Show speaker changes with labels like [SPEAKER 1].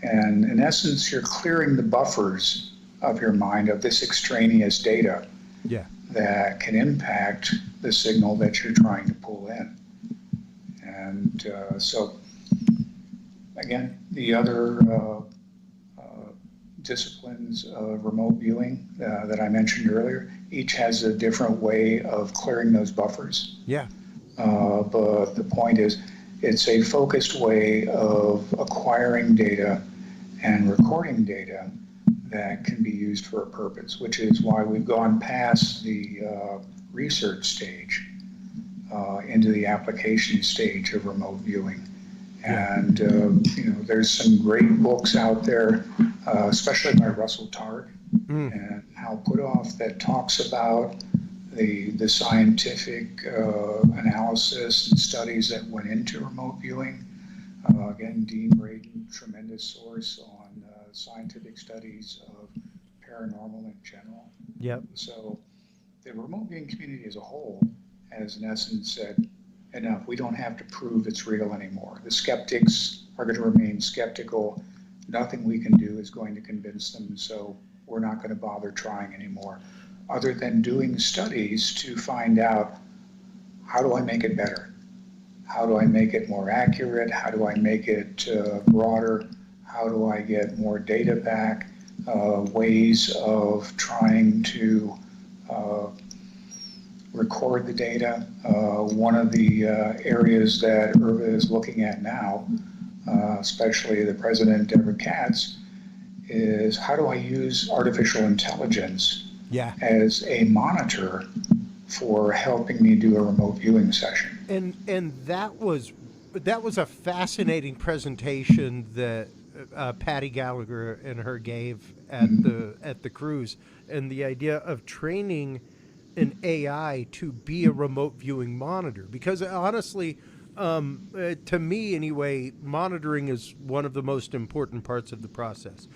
[SPEAKER 1] And in essence, you're clearing the buffers of your mind of this extraneous data
[SPEAKER 2] Yeah.
[SPEAKER 1] that can impact the signal that you're trying to pull in. And so, again, the other disciplines of remote viewing that I mentioned earlier, each has a different way of clearing those buffers.
[SPEAKER 2] Yeah.
[SPEAKER 1] But the point is, it's a focused way of acquiring data and recording data that can be used for a purpose, which is why we've gone past the research stage into the application stage of remote viewing.
[SPEAKER 2] Yeah.
[SPEAKER 1] And there's some great books out there, especially by Russell Targ and Hal Puthoff, that talks about the scientific analysis and studies that went into remote viewing. Again, Dean Radin, tremendous source on scientific studies of paranormal in general.
[SPEAKER 2] Yep.
[SPEAKER 1] So the remote viewing community as a whole has in essence said, enough, we don't have to prove it's real anymore. The skeptics are going to remain skeptical. Nothing we can do is going to convince them, so we're not going to bother trying anymore, other than doing studies to find out, how do I make it better? How do I make it more accurate? How do I make it broader? How do I get more data back? Ways of trying to record the data. One of the areas that IRVA is looking at now, especially the president, Deborah Katz, is how do I use artificial intelligence as a monitor for helping me do a remote viewing session.
[SPEAKER 2] And that was a fascinating presentation that Patty Gallagher and her gave at the cruise, and the idea of training an AI to be a remote viewing monitor. Because honestly, to me anyway, monitoring is one of the most important parts of the process.